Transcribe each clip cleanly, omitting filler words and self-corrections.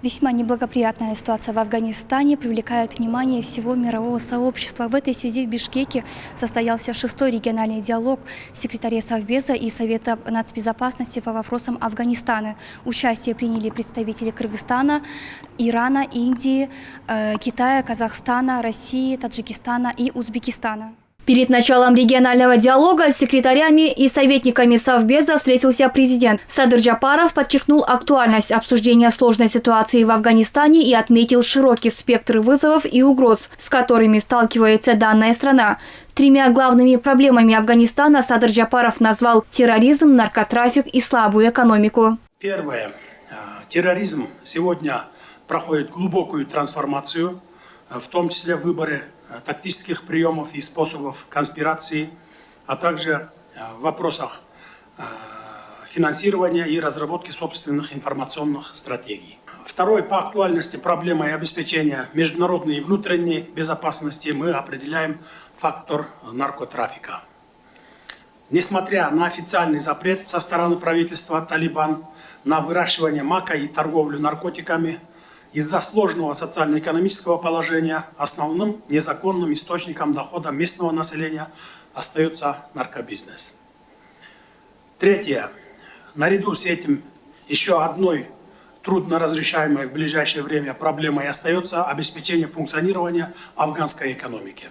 Весьма неблагоприятная ситуация в Афганистане привлекает внимание всего мирового сообщества. В этой связи в Бишкеке состоялся 6-й региональный диалог секретаря Совбеза и Совета нацбезопасности по вопросам Афганистана. Участие приняли представители Кыргызстана, Ирана, Индии, Китая, Казахстана, России, Таджикистана и Узбекистана. Перед началом регионального диалога с секретарями и советниками Совбеза встретился президент. Садыр Джапаров подчеркнул актуальность обсуждения сложной ситуации в Афганистане и отметил широкий спектр вызовов и угроз, с которыми сталкивается данная страна. Тремя главными проблемами Афганистана Садыр Джапаров назвал терроризм, наркотрафик и слабую экономику. Первое. Терроризм сегодня проходит глубокую трансформацию, в том числе выборы тактических приемов и способов конспирации, а также в вопросах финансирования и разработки собственных информационных стратегий. Второй по актуальности проблемой обеспечения международной и внутренней безопасности мы определяем фактор наркотрафика. Несмотря на официальный запрет со стороны правительства Талибан на выращивание мака и торговлю наркотиками, из-за сложного социально-экономического положения основным незаконным источником дохода местного населения остается наркобизнес. Третье. Наряду с этим еще одной трудно разрешаемой в ближайшее время проблемой остается обеспечение функционирования афганской экономики.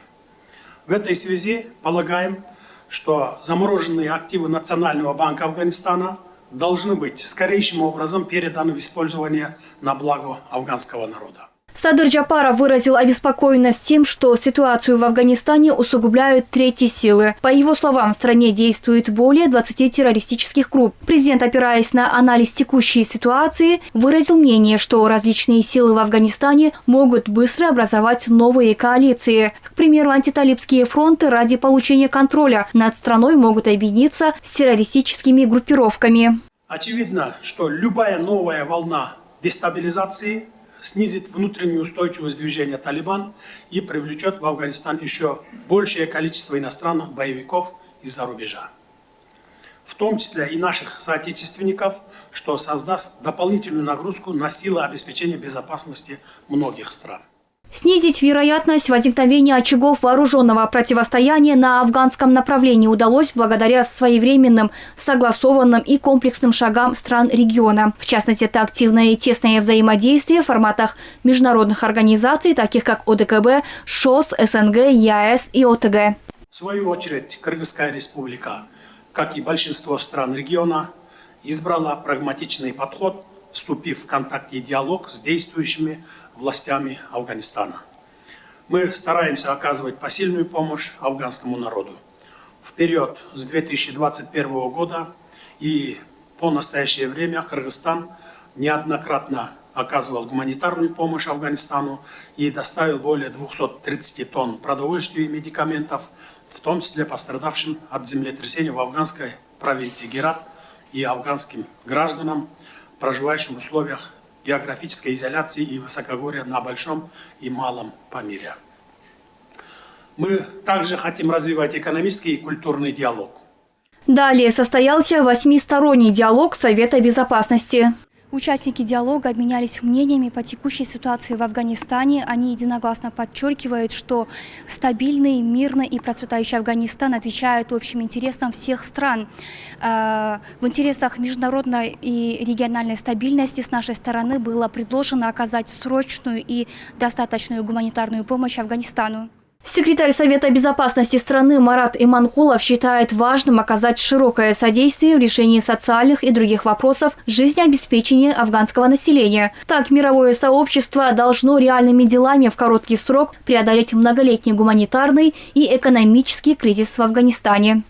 В этой связи полагаем, что замороженные активы Национального банка Афганистана должны быть скорейшим образом переданы в использование на благо афганского народа. Садыр Джапаров выразил обеспокоенность тем, что ситуацию в Афганистане усугубляют третьи силы. По его словам, в стране действует более 20 террористических групп. Президент, опираясь на анализ текущей ситуации, выразил мнение, что различные силы в Афганистане могут быстро образовать новые коалиции. К примеру, антиталибские фронты ради получения контроля над страной могут объединиться с террористическими группировками. Очевидно, что любая новая волна дестабилизации снизит внутреннюю устойчивость движения Талибан и привлечет в Афганистан еще большее количество иностранных боевиков из-за рубежа. В том числе и наших соотечественников, что создаст дополнительную нагрузку на силы обеспечения безопасности многих стран. Снизить вероятность возникновения очагов вооруженного противостояния на афганском направлении удалось благодаря своевременным, согласованным и комплексным шагам стран региона. В частности, это активное и тесное взаимодействие в форматах международных организаций, таких как ОДКБ, ШОС, СНГ, ЕАЭС и ОТГ. В свою очередь, Кыргызская республика, как и большинство стран региона, избрала прагматичный подход, вступив в контакт и диалог с действующими властями Афганистана. Мы стараемся оказывать посильную помощь афганскому народу. В период с 2021 года и по настоящее время Кыргызстан неоднократно оказывал гуманитарную помощь Афганистану и доставил более 230 тонн продовольствия и медикаментов, в том числе пострадавшим от землетрясения в афганской провинции Герат и афганским гражданам, проживающим в условиях географической изоляции и высокогорья на Большом и Малом Памире. Мы также хотим развивать экономический и культурный диалог. Далее состоялся 8-сторонний диалог Совета безопасности. Участники диалога обменялись мнениями по текущей ситуации в Афганистане. Они единогласно подчеркивают, что стабильный, мирный и процветающий Афганистан отвечает общим интересам всех стран. В интересах международной и региональной стабильности с нашей стороны было предложено оказать срочную и достаточную гуманитарную помощь Афганистану. Секретарь Совета безопасности страны Марат Иманкулов считает важным оказать широкое содействие в решении социальных и других вопросов жизнеобеспечения афганского населения. Так, мировое сообщество должно реальными делами в короткий срок преодолеть многолетний гуманитарный и экономический кризис в Афганистане.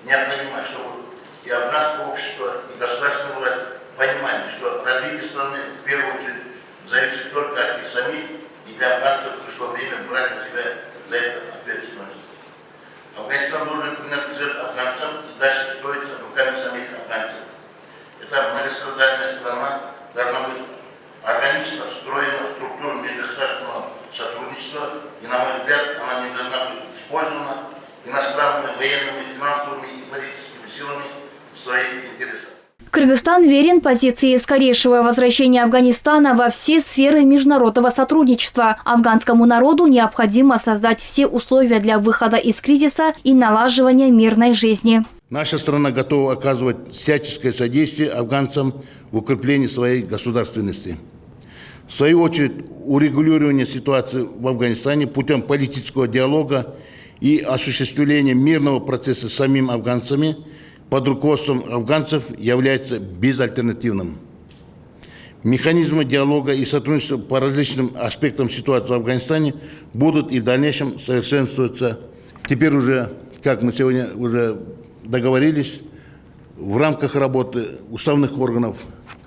Необходимо, чтобы и афганское общество, и государственная власть понимали, что развитие страны в первую очередь зависит только от них самих, и для афганцев пришло время брать на себя за это ответственность. Афганистан должен принадлежать афганцам и дальше строиться руками самих афганцев. Эта многострадальная страна должна быть органично встроена в структуру межгосударственного сотрудничества, и, на мой взгляд, она не должна быть использована иностранными военными, финансовыми и политическими силами в своих интересах. Кыргызстан верен позиции скорейшего возвращения Афганистана во все сферы международного сотрудничества. Афганскому народу необходимо создать все условия для выхода из кризиса и налаживания мирной жизни. Наша страна готова оказывать всяческое содействие афганцам в укреплении своей государственности. В свою очередь, урегулирование ситуации в Афганистане путем политического диалога и осуществления мирного процесса с самими афганцами под руководством афганцев является безальтернативным. Механизмы диалога и сотрудничества по различным аспектам ситуации в Афганистане будут и в дальнейшем совершенствоваться. Теперь уже, как мы сегодня уже договорились, в рамках работы уставных органов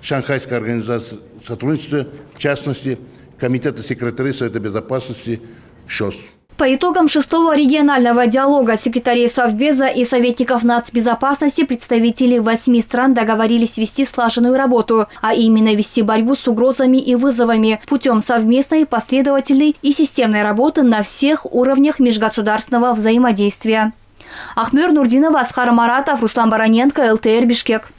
Шанхайской организации сотрудничества, в частности, Комитета секретарей Совета Безопасности ШОС. По итогам 6-го регионального диалога секретарей Совбеза и советников нацбезопасности представители 8 стран договорились вести слаженную работу, а именно вести борьбу с угрозами и вызовами путем совместной, последовательной и системной работы на всех уровнях межгосударственного взаимодействия. Ахмер Нурдинова, Асхар Маратов, Руслан Бараненко, ЛТР Бишкек.